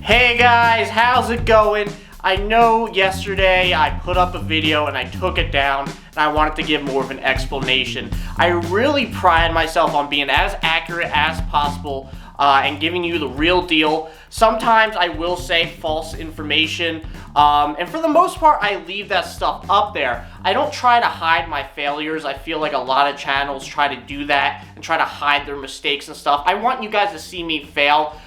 Hey guys, how's it going? I know yesterday I put up a video and I took it down and I wanted to give more of an explanation. I really pride myself on being as accurate as possible and giving you the real deal. Sometimes I will say false information, and for the most part I leave that stuff up there. I don't try to hide my failures. I feel like a lot of channels try to do that and try to hide their mistakes and stuff. I want you guys to see me fail.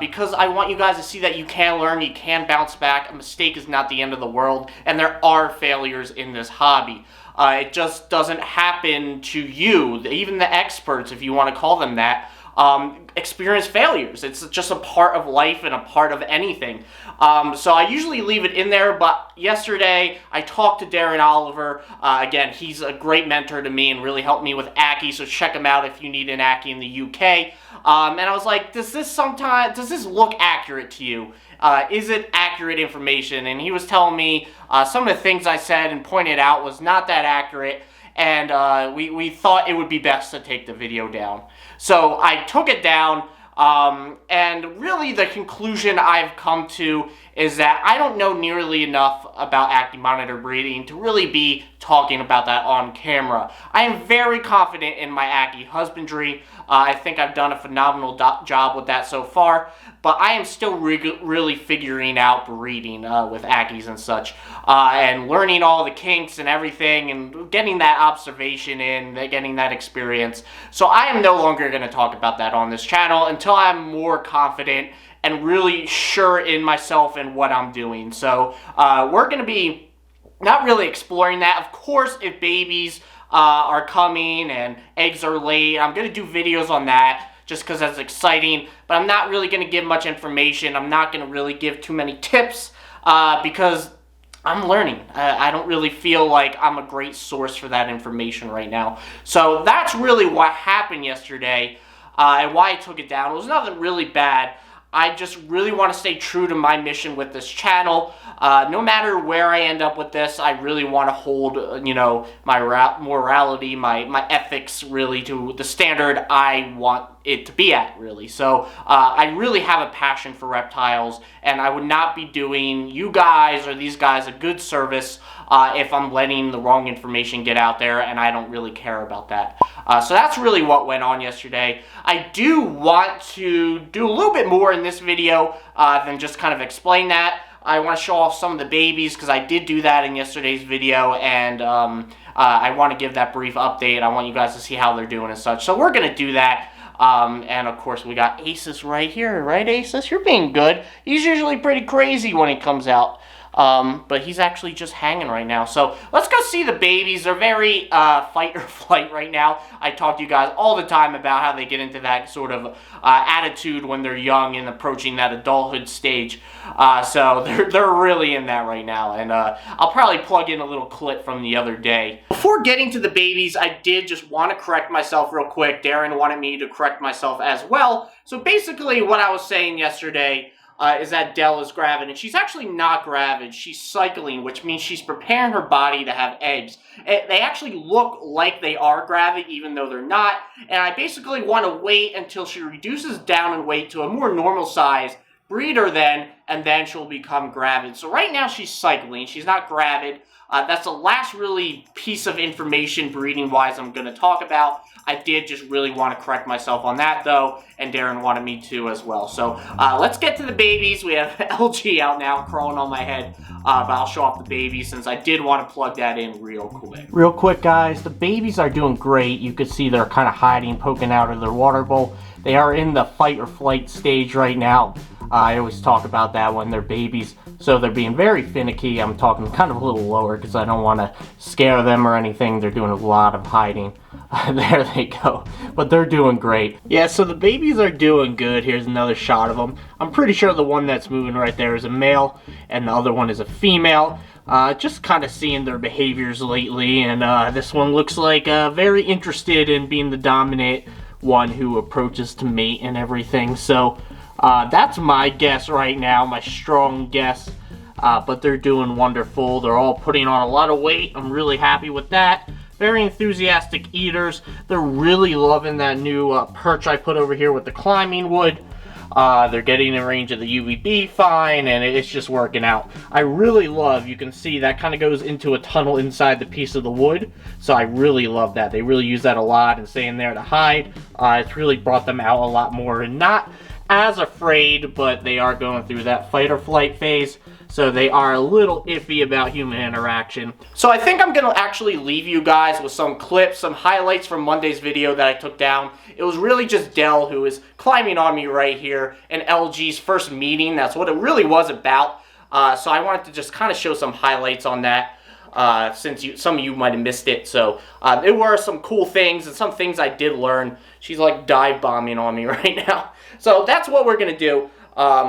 Because I want you guys to see that you can learn, you can bounce back. A mistake is not the end of the world, and there are failures in this hobby. It just doesn't happen to you. Even the experts, if you want to call them that, experience failures. It's just a part of life and a part of anything. So I usually leave it in there, but yesterday I talked to Darren Oliver. Again, he's a great mentor to me and really helped me with Ackie, so check him out if you need an Ackie in the UK. And I was like, does this look accurate to you? Is it accurate information? And he was telling me some of the things I said and pointed out was not that accurate, and we thought it would be best to take the video down. So I took it down, and really the conclusion I've come to is that I don't know nearly enough about Ackie Monitor breeding to really be talking about that on camera. I am very confident in my Ackie husbandry. I think I've done a phenomenal job with that so far, but I am still really figuring out breeding with Ackies and such, and learning all the kinks and everything, and getting that observation in, getting that experience. So I am no longer going to talk about that on this channel until I'm more confident and really sure in myself and what I'm doing. So we're going to be not really exploring that. Of course, if babies are coming and eggs are laid, I'm going to do videos on that just because that's exciting, but I'm not really going to give much information. I'm not going to really give too many tips because I'm learning. I don't really feel like I'm a great source for that information right now. So that's really what happened yesterday and why I took it down. It was nothing really bad. I just really want to stay true to my mission with this channel. No matter where I end up with this, I really want to hold, you know, my morality, my ethics, really to the standard I want it to be at, really. So I really have a passion for reptiles, and I would not be doing you guys or these guys a good service if I'm letting the wrong information get out there, and I don't really care about that. So that's really what went on yesterday. I do want to do a little bit more in this video than just kind of explain that. I want to show off some of the babies because I did do that in yesterday's video, and I want to give that brief update. I want you guys to see how they're doing and such. So we're going to do that. And of course we got Asus right here, right Asus? You're being good. He's usually pretty crazy when he comes out. But he's actually just hanging right now. So let's go see the babies. They're very fight or flight right now. I talk to you guys all the time about how they get into that sort of attitude when they're young and approaching that adulthood stage. So they're really in that right now. And I'll probably plug in a little clip from the other day. Before getting to the babies, I did just want to correct myself real quick. Darren wanted me to correct myself as well. So basically what I was saying yesterday is that Dell is gravid, and she's actually not gravid. She's cycling, which means she's preparing her body to have eggs. They actually look like they are gravid, even though they're not, and I basically want to wait until she reduces down in weight to a more normal size, breed her then, and then she'll become gravid. So right now she's cycling. She's not gravid. That's the last really piece of information breeding-wise I'm going to talk about. I did just really want to correct myself on that, though, and Darren wanted me to as well. So let's get to the babies. We have LG out now crawling on my head, but I'll show off the babies since I did want to plug that in real quick. Real quick, guys, the babies are doing great. You can see they're kind of hiding, poking out of their water bowl. They are in the fight or flight stage right now. I always talk about that when they're babies, so they're being very finicky. I'm talking kind of a little lower because I don't want to scare them or anything. They're doing a lot of hiding. There they go. But they're doing great. Yeah, so the babies are doing good. Here's another shot of them. I'm pretty sure the one that's moving right there is a male, and the other one is a female. Just kind of seeing their behaviors lately, and this one looks like very interested in being the dominant one who approaches to mate and everything. So that's my guess right now, my strong guess. But they're doing wonderful. They're all putting on a lot of weight. I'm really happy with that. Very enthusiastic eaters. They're really loving that new perch I put over here with the climbing wood. They're getting in range of the UVB fine, and it's just working out. I really love, you can see that kind of goes into a tunnel inside the piece of the wood, so I really love that. They really use that a lot and staying there to hide. It's really brought them out a lot more, and not as afraid, but they are going through that fight or flight phase. So they are a little iffy about human interaction. So I think I'm gonna actually leave you guys with some clips, some highlights from Monday's video that I took down. It was really just Dell who is climbing on me right here, and LG's first meeting. That's what it really was about. So I wanted to just kind of show some highlights on that. Since some of you might have missed it. So there were some cool things and some things I did learn. She's like dive bombing on me right now. So that's what we're gonna do.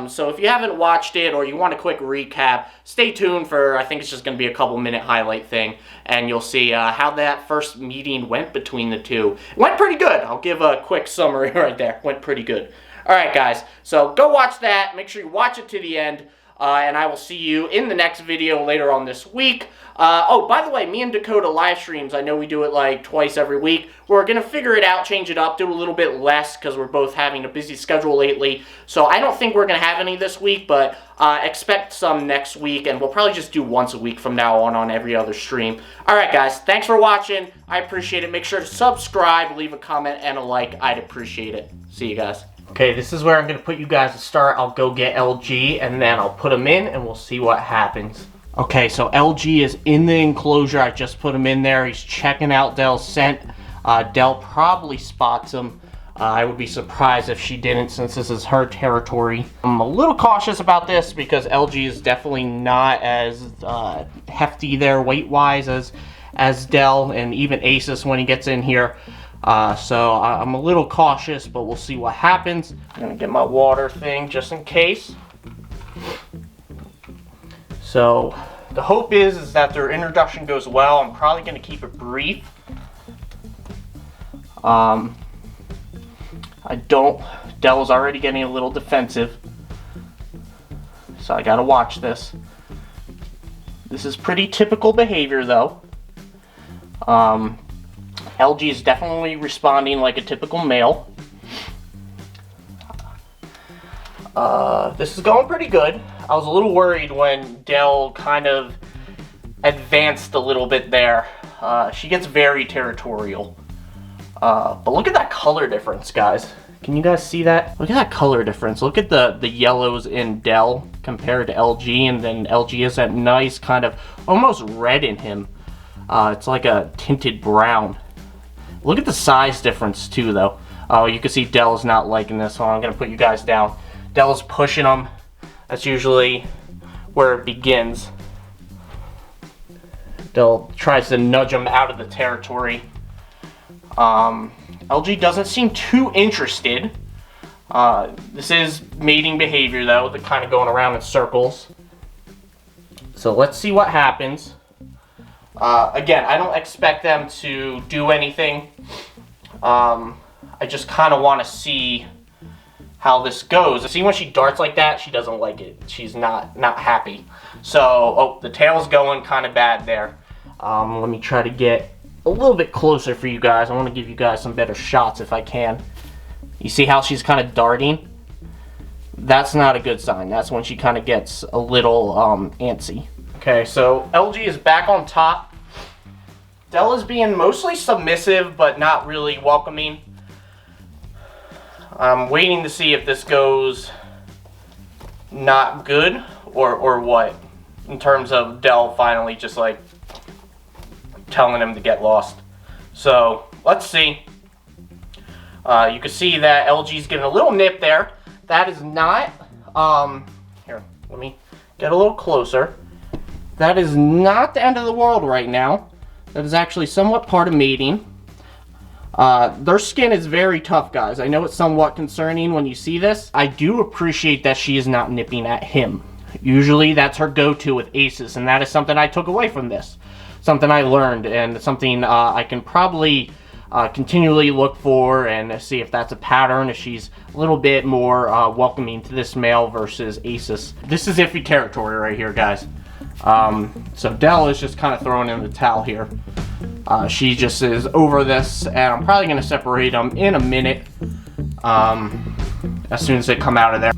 So if you haven't watched it or you want a quick recap, stay tuned for, I think it's just going to be a couple minute highlight thing, and you'll see how that first meeting went between the two. It went pretty good. I'll give a quick summary right there. Went pretty good. Alright guys, so go watch that. Make sure you watch it to the end. And I will see you in the next video later on this week. Oh, by the way, me and Dakota live streams, I know we do it like twice every week. We're going to figure it out, change it up, do a little bit less because we're both having a busy schedule lately. So I don't think we're going to have any this week, but expect some next week. And we'll probably just do once a week from now on every other stream. Alright guys, thanks for watching. I appreciate it. Make sure to subscribe, leave a comment, and a like. I'd appreciate it. See you guys. Okay, this is where I'm going to put you guys to start. I'll go get LG, and then I'll put him in, and we'll see what happens. Okay, so LG is in the enclosure. I just put him in there. He's checking out Dell's scent. Dell probably spots him. I would be surprised if she didn't, since this is her territory. I'm a little cautious about this because LG is definitely not as hefty there weight-wise as Dell, and even Asus when he gets in here. So I'm a little cautious, but we'll see what happens. I'm gonna get my water thing just in case. So the hope is that their introduction goes well. I'm probably gonna keep it brief. Dell's already getting a little defensive, so I gotta watch this. This is pretty typical behavior though. LG is definitely responding like a typical male. This is going pretty good. I was a little worried when Dell kind of advanced a little bit there. She gets very territorial. But look at that color difference, guys. Can you guys see that? Look at that color difference. Look at the yellows in Dell compared to LG, and then LG has that nice kind of almost red in him. It's like a tinted brown. Look at the size difference too, though. Oh, you can see Dell's not liking this, so I'm gonna put you guys down. Dell's pushing him. That's usually where it begins. Dell tries to nudge him out of the territory. LG doesn't seem too interested. This is mating behavior, though. They're kind of going around in circles. So let's see what happens. Again, I don't expect them to do anything. I just kind of want to see how this goes. See, when she darts like that, she doesn't like it. She's not happy. So, oh, the tail's going kind of bad there. Let me try to get a little bit closer for you guys. I want to give you guys some better shots if I can. You see how she's kind of darting? That's not a good sign. That's when she kind of gets a little antsy. Okay, so LG is back on top. Dell is being mostly submissive, but not really welcoming. I'm waiting to see if this goes not good or what, in terms of Dell finally just like telling him to get lost. So let's see. You can see that LG's getting a little nip there. That is not, here, let me get a little closer. That is not the end of the world right now. That is actually somewhat part of mating. Their skin is very tough, guys. I know it's somewhat concerning when you see this. I do appreciate that she is not nipping at him. Usually that's her go-to with Asus, and that is something I took away from this. Something I learned, and something I can probably continually look for and see if that's a pattern, if she's a little bit more welcoming to this male versus Asus. This is iffy territory right here, guys. So Dell is just kind of throwing in the towel here. She just is over this, and I'm probably going to separate them in a minute. as soon as they come out of there.